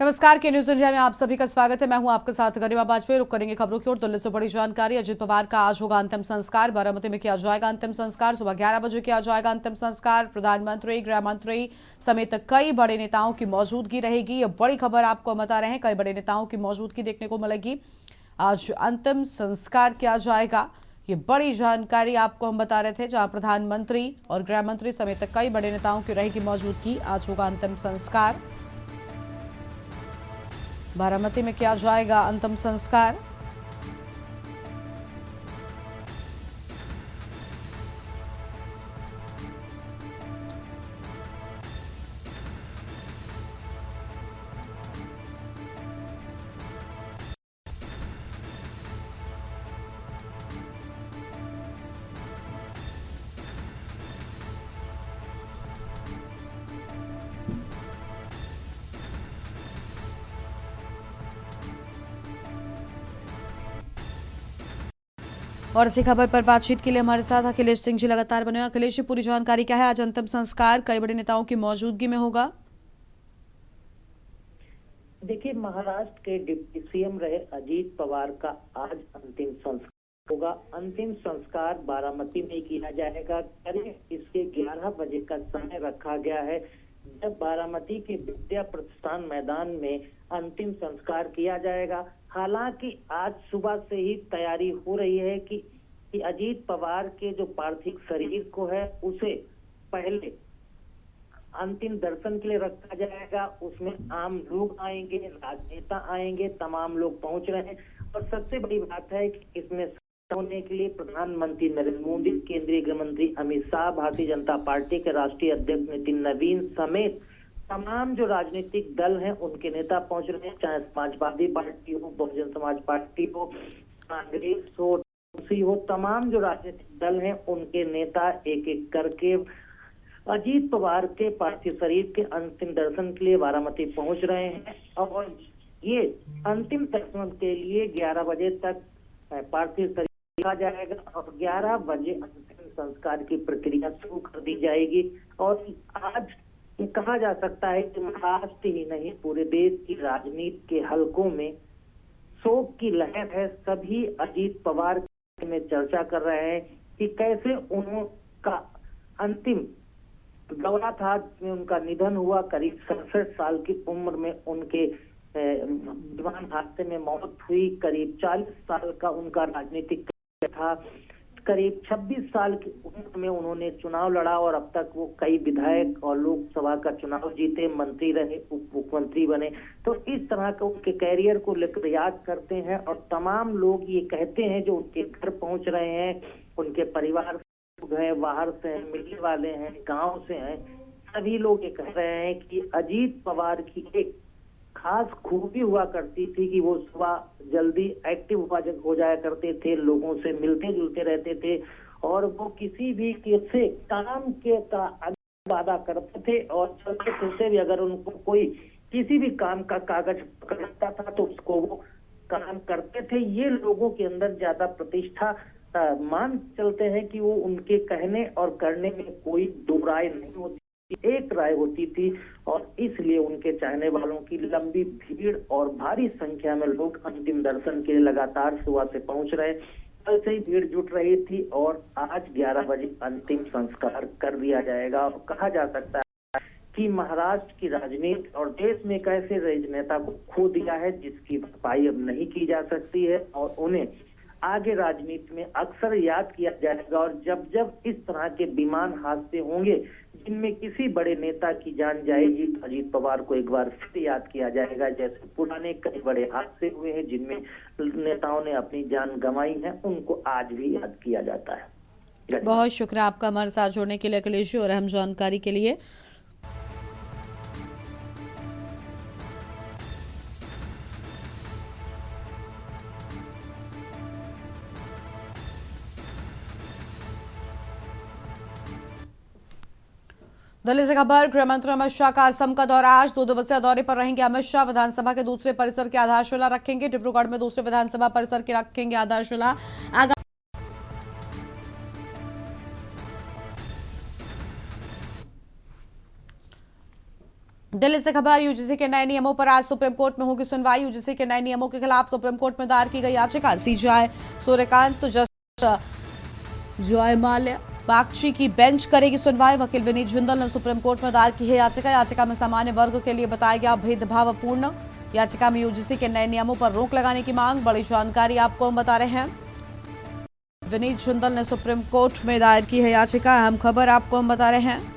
नमस्कार के news India में आप सभी का स्वागत है। मैं हूं आपके साथ गरिमा वाजपेयी। रुक करेंगे खबरों की ओर। दिल्ली से बड़ी जानकारी। अजित पवार का आज होगा अंतिम संस्कार। बारामती में किया जाएगा अंतिम संस्कार। सुबह 11 बजे किया जाएगा अंतिम संस्कार। प्रधानमंत्री, गृह मंत्री समेत कई बड़े नेताओं की मौजूदगी रहेगी। ये बड़ी खबर आपको बता रहे हैं, कई बड़े नेताओं की मौजूदगी देखने को मिलेगी। आज अंतिम संस्कार किया जाएगा, ये बड़ी जानकारी आपको हम बता रहे थे। जहां प्रधानमंत्री और गृह मंत्री समेत कई बड़े नेताओं की रहेगी मौजूदगी। आज होगा अंतिम संस्कार। बारामती में किया जाएगा अंतिम संस्कार। और इसी खबर पर बातचीत के लिए हमारे साथ अखिलेश सिंह जी लगातार बने हुए। अखिलेश जी, पूरी जानकारी क्या है? आज अंतिम संस्कार कई बड़े नेताओं की मौजूदगी में होगा। देखिए, महाराष्ट्र के डिप्टी सीएम रहे अजीत पवार का आज अंतिम संस्कार होगा। अंतिम संस्कार बारामती में किया जाएगा। करीब इसके 11 बजे का समय रखा गया है, जब बारामती के विद्या प्रतिष्ठान मैदान में अंतिम संस्कार किया जाएगा। हालांकि आज सुबह से ही तैयारी हो रही है कि अजीत पवार के जो पार्थिव शरीर को है उसे पहले अंतिम दर्शन के लिए रखा जाएगा। उसमें आम लोग आएंगे, राजनेता आएंगे, तमाम लोग पहुंच रहे हैं। और सबसे बड़ी बात है कि इसमें होने के लिए प्रधानमंत्री नरेंद्र मोदी, केंद्रीय गृह मंत्री अमित शाह, भारतीय जनता पार्टी के राष्ट्रीय अध्यक्ष नितिन नवीन समेत तमाम जो राजनीतिक दल हैं उनके नेता पहुंच रहे हैं। चाहे समाजवादी पार्टी हो, बहुजन समाज पार्टी हो, कांग्रेस हो, तमाम जो राजनीतिक दल हैं उनके नेता एक एक करके अजीत पवार के पार्थिव शरीर के अंतिम दर्शन के लिए बारामती पहुंच रहे हैं। और ये अंतिम दर्शन के लिए 11 बजे तक पार्थिव शरीर रखा जाएगा और 11 बजे अंतिम संस्कार की प्रक्रिया शुरू कर दी जाएगी। और आज कहा जा सकता है कि महाराष्ट्र ही नहीं, पूरे देश की राजनीति के हलकों में शोक की लहर है। सभी अजीत पवार में चर्चा कर रहे हैं कि कैसे उनका अंतिम दौरा था, जिसमें उनका निधन हुआ। करीब 67 साल की उम्र में उनके विमान हादसे में मौत हुई। करीब 40 साल का उनका राजनीतिक था। करीब 26 साल की उम्र में उन्होंने चुनाव लड़ा और अब तक वो कई विधायक और लोकसभा का चुनाव जीते, मंत्री रहे, उप मुख्यमंत्री बने। तो इस तरह का उनके कैरियर को लेकर याद करते हैं और तमाम लोग ये कहते हैं जो उनके घर पहुंच रहे हैं, उनके परिवार है, बाहर से हैं, मिलने वाले हैं, गांव से हैं, सभी लोग ये कह रहे हैं कि अजीत पवार की एक खास खूबी हुआ करती थी कि वो सुबह जल्दी एक्टिव हो जाया करते थे, लोगों से मिलते जुलते रहते थे और वो किसी भी से काम के का वादा करते थे और चलते फिरते भी अगर उनको कोई किसी भी काम का कागज पकड़ता था तो उसको वो काम करते थे। ये लोगों के अंदर ज्यादा प्रतिष्ठा मान चलते हैं कि वो उनके कहने और करने में कोई दो राय नहीं होती, एक राय होती थी। और इसलिए उनके चाहने वालों की लंबी भीड़ और भारी संख्या में लोग अंतिम दर्शन के लिए लगातार सुबह से पहुंच रहे। कल से ही भीड़ जुट रही थी और आज 11 बजे अंतिम संस्कार कर दिया जाएगा। और कहा जा सकता है कि महाराष्ट्र की राजनीति और देश में एक ऐसे राजनेता को खो दिया है जिसकी भरपाई अब नहीं की जा सकती है और उन्हें आगे राजनीति में अक्सर याद किया जाएगा। और जब जब इस तरह के विमान हादसे होंगे जिनमें किसी बड़े नेता की जान जाएगी तो अजीत पवार को एक बार फिर याद किया जाएगा, जैसे पुराने कई बड़े हादसे हुए हैं जिनमें नेताओं ने अपनी जान गंवाई है, उनको आज भी याद किया जाता है। बहुत शुक्रिया आपका हमारे साथ जुड़ने के लिए अखिलेश जी और अहम जानकारी के लिए। दिल्ली से खबर। गृह मंत्री अमित शाह का असम का दौरा। आज 2 दिवसीय दौरे पर रहेंगे अमित शाह। विधानसभा के दूसरे परिसर की आधारशिला रखेंगे। डिब्रूगढ़ में दूसरे विधानसभा परिसर की रखेंगे आधारशिला। दिल्ली से खबर, यूजीसी के नए नियमों पर आज सुप्रीम कोर्ट में होगी सुनवाई। यूजीसी के नए नियमों के खिलाफ सुप्रीम कोर्ट में दायर की गई याचिका, सीजेआई सूर्यकांत जस्टिस जयमाल्या बागची की बेंच करेगी सुनवाई। वकील विनीत जिंदल ने सुप्रीम कोर्ट में दायर की है याचिका। याचिका में सामान्य वर्ग के लिए बताया गया भेदभावपूर्ण। याचिका में यूजीसी के नए नियमों पर रोक लगाने की मांग। बड़ी जानकारी आपको हम बता रहे हैं, विनीत जिंदल ने सुप्रीम कोर्ट में दायर की है याचिका। अहम खबर आपको हम बता रहे हैं।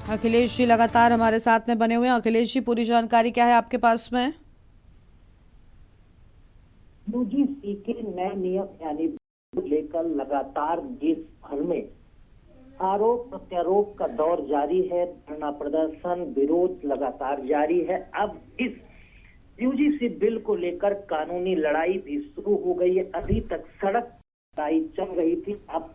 अखिलेश जी लगातार हमारे साथ में बने हुए हैं। अखिलेश जी, पूरी जानकारी क्या है आपके पास में? यूजीसी के नए नियम यानी लेकर लगातार देश भर में आरोप प्रत्यारोप का दौर जारी है। धरना प्रदर्शन विरोध लगातार जारी है। अब इस यूजीसी बिल को लेकर कानूनी लड़ाई भी शुरू हो गई है। अभी तक सड़क लड़ाई चल रही थी, अब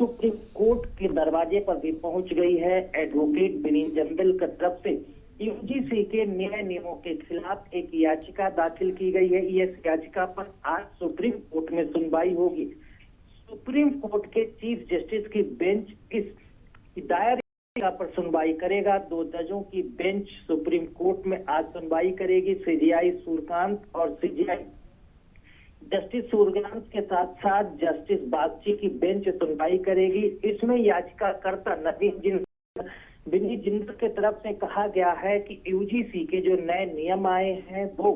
सुप्रीम कोर्ट के दरवाजे पर भी पहुंच गई है। एडवोकेट विनीत जिंदल की तरफ से यूजीसी के नए नियमों के खिलाफ एक याचिका दाखिल की गई है। इस याचिका पर आज सुप्रीम कोर्ट में सुनवाई होगी। सुप्रीम कोर्ट के चीफ जस्टिस की बेंच इस दायर याचिका पर सुनवाई करेगा। 2 जजों की बेंच सुप्रीम कोर्ट में आज सुनवाई करेगी। सीजेआई सूर्यकांत और सीजेआई जस्टिस सूर्यकांत के साथ साथ जस्टिस बागची की बेंच सुनवाई करेगी। इसमें याचिकाकर्ता विनीत जिंदल की तरफ से कहा गया है कि यूजीसी के जो नए नियम आए हैं वो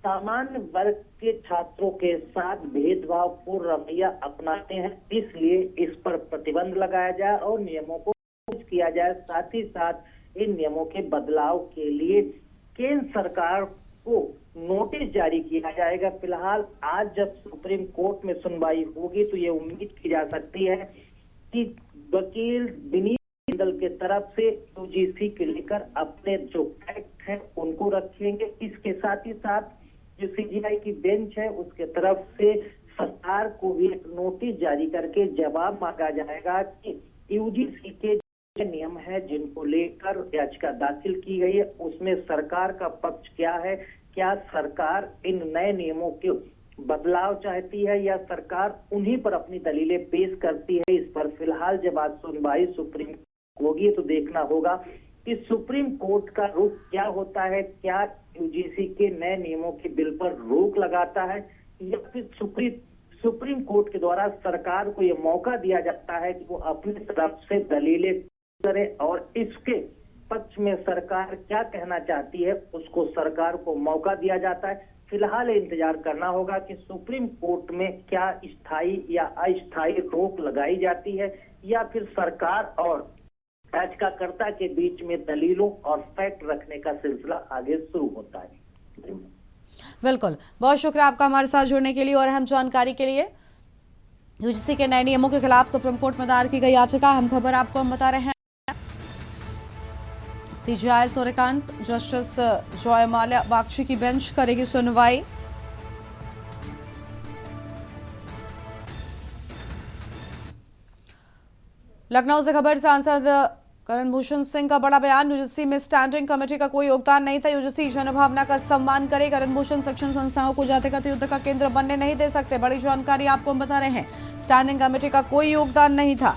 सामान्य वर्ग के छात्रों के साथ भेदभावपूर्ण रवैया अपनाते हैं, इसलिए इस पर प्रतिबंध लगाया जाए और नियमों को किया जाए। साथ ही साथ इन नियमों के बदलाव के लिए केंद्र सरकार को नोटिस जारी किया जाएगा। फिलहाल आज जब सुप्रीम कोर्ट में सुनवाई होगी तो ये उम्मीद की जा सकती है कि वकील विनीत जिंदल के तरफ से यूजीसी के लेकर अपने जो फैक्ट हैं उनको रखेंगे। इसके साथ ही साथ जो सीजीआई की बेंच है उसके तरफ से सरकार को भी एक नोटिस जारी करके जवाब मांगा जाएगा कि यूजीसी के नियम है जिनको लेकर याचिका दाखिल की गई है उसमें सरकार का पक्ष क्या है। क्या सरकार इन नए नियमों के बदलाव चाहती है या सरकार उन्हीं पर अपनी दलीलें पेश करती है। इस पर फिलहाल जब आज सुनवाई सुप्रीम होगी तो देखना होगा कि सुप्रीम कोर्ट का रुख क्या होता है। क्या यूजीसी के नए नियमों के बिल पर रोक लगाता है या फिर सुप्रीम कोर्ट के द्वारा सरकार को यह मौका दिया जाता है कि वो अपनी तरफ से दलीलें करे और इसके पक्ष में सरकार क्या कहना चाहती है उसको सरकार को मौका दिया जाता है। फिलहाल इंतजार करना होगा कि सुप्रीम कोर्ट में क्या स्थायी या अस्थायी रोक लगाई जाती है या फिर सरकार और याचिकाकर्ता के बीच में दलीलों और फैक्ट रखने का सिलसिला आगे शुरू होता है। बिल्कुल, बहुत शुक्रिया आपका हमारे साथ जुड़ने के लिए और अहम जानकारी के लिए। यूजीसी के नए नियमों के खिलाफ सुप्रीम कोर्ट में दायर की गई याचिका, अहम खबर आपको हम बता रहे हैं। सीजेआई सूर्यकांत जस्टिस जयमाल्या बागची की बेंच करेगी सुनवाई। लखनऊ से खबर, सांसद करण भूषण सिंह का बड़ा बयान, यूजीसी में स्टैंडिंग कमेटी का कोई योगदान नहीं था। यूजीसी जनभावना का सम्मान करे। करण भूषण शिक्षण संस्थाओं को जातिगत युद्ध का केंद्र बनने नहीं दे सकते। बड़ी जानकारी आपको हम बता रहे हैं, स्टैंडिंग कमेटी का कोई योगदान नहीं था।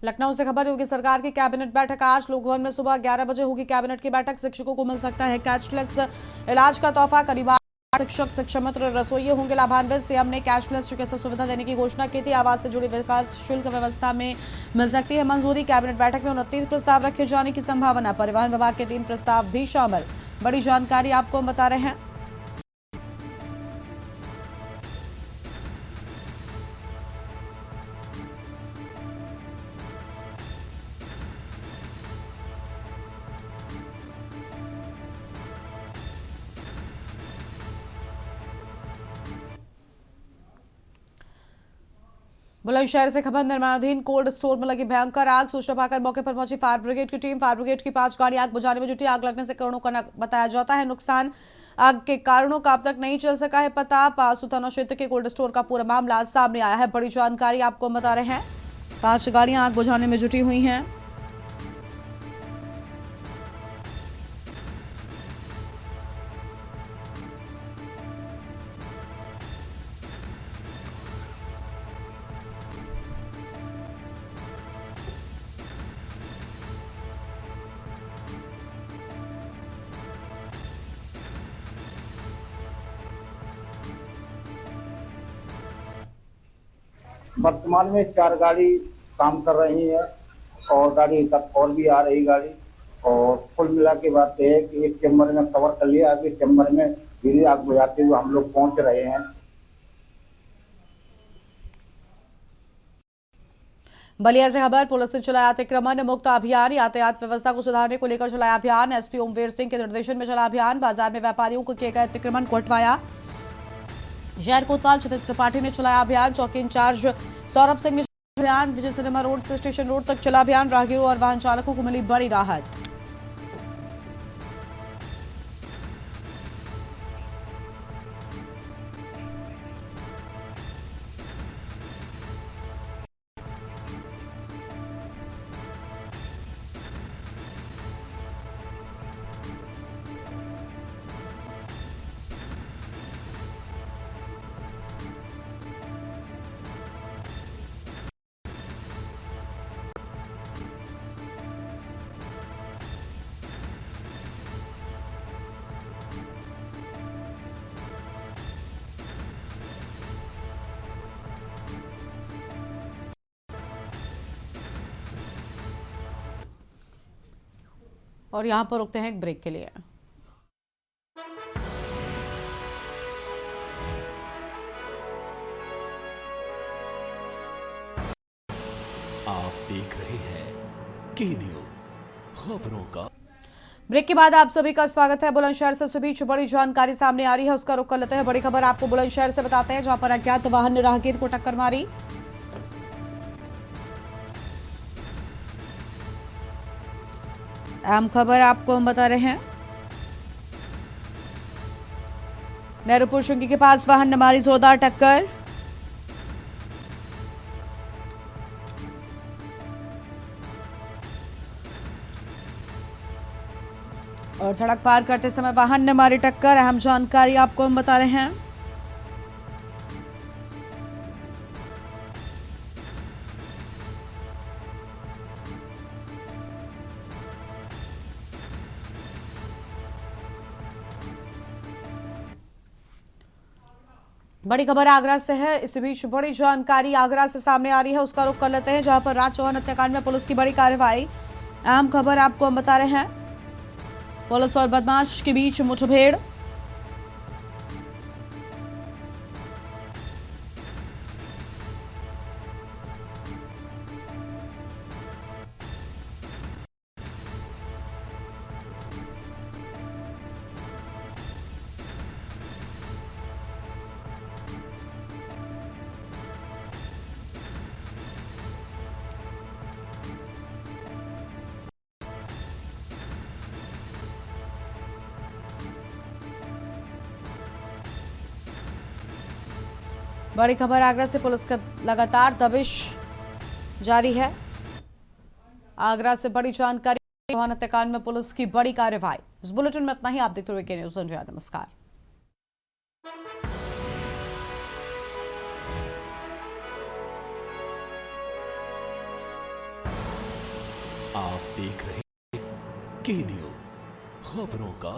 लखनऊ से खबर, योगी सरकार की कैबिनेट बैठक आज। लोक भवन में सुबह 11 बजे होगी कैबिनेट की बैठक। शिक्षकों को मिल सकता है कैशलेस इलाज का तोहफा। करीब शिक्षक, शिक्षा मित्र, रसोइये होंगे लाभान्वित। सीएम ने कैशलेस चिकित्सा सुविधा देने की घोषणा की थी। आवास से जुड़ी विकास शुल्क व्यवस्था में मिल सकती है मंजूरी। कैबिनेट बैठक में 29 प्रस्ताव रखे जाने की संभावना। परिवहन विभाग के 3 प्रस्ताव भी शामिल। बड़ी जानकारी आपको हम बता रहे हैं। बुलंदशहर से खबर, निर्माणाधीन कोल्ड स्टोर में लगी भयंकर आग। सूचना पाकर मौके पर पहुंची फायर ब्रिगेड की टीम। फायर ब्रिगेड की 5 गाड़ी आग बुझाने में जुटी। आग लगने से करोड़ों का बताया जाता है नुकसान। आग के कारणों का अब तक नहीं चल सका है पता। पासु थाना क्षेत्र के कोल्ड स्टोर का पूरा मामला सामने आया है। बड़ी जानकारी आपको बता रहे हैं। 5 गाड़ियां आग बुझाने में जुटी हुई हैं। वर्तमान में 4 गाड़ी काम कर रही है और गाड़ी तक और भी आ रही गाड़ी। और कुल मिला के बात यह है कि एक चैम्बर में कवर कर लिया। अभी चैम्बर में धीरे आग बुझाते हुए हम लोग पहुंच रहे हैं। बलिया से खबर, पुलिस ने चलाया अतिक्रमण मुक्त अभियान। यातायात व्यवस्था को सुधारने को लेकर चलाया अभियान। एसपी ओमवीर सिंह के निर्देशन में चला अभियान। बाजार में व्यापारियों को किए गए अतिक्रमण को हटवाया। शहर कोतवाल क्षितिज त्रिपाठी ने चलाया अभियान। चौकी इंचार्ज सौरभ सिंह ने अभियान। विजय सिनेमा रोड से स्टेशन रोड तक चला अभियान। राहगीरों और वाहन चालकों को मिली बड़ी राहत। और यहां पर रुकते हैं एक ब्रेक के लिए। आप देख रहे हैं के न्यूज खबरों का। ब्रेक के बाद आप सभी का स्वागत है। बुलंदशहर से इस बीच बड़ी जानकारी सामने आ रही है, उसका रुख कर लेते हैं। बड़ी खबर आपको बुलंदशहर से बताते हैं, जहां पर अज्ञात वाहन ने राहगीर को टक्कर मारी। अहम खबर आपको हम बता रहे हैं। नेहरूपुर शुंगी के पास वाहन ने मारी जोरदार टक्कर। और सड़क पार करते समय वाहन ने मारी टक्कर। अहम जानकारी आपको हम बता रहे हैं। बड़ी खबर आगरा से है। इस बीच बड़ी जानकारी आगरा से सामने आ रही है, उसका रुख कर लेते हैं, जहां पर राज चौहान हत्याकांड में पुलिस की बड़ी कार्रवाई। अहम खबर आपको हम बता रहे हैं। पुलिस और बदमाश के बीच मुठभेड़। बड़ी खबर आगरा से, पुलिस का लगातार दबिश जारी है। आगरा से बड़ी जानकारी, चौहान हत्याकांड में पुलिस की बड़ी कार्रवाई। इस बुलेटिन में इतना ही। आप देखते हुए के न्यूज़ इंडिया। नमस्कार। आप देख रहे हैं के न्यूज खबरों का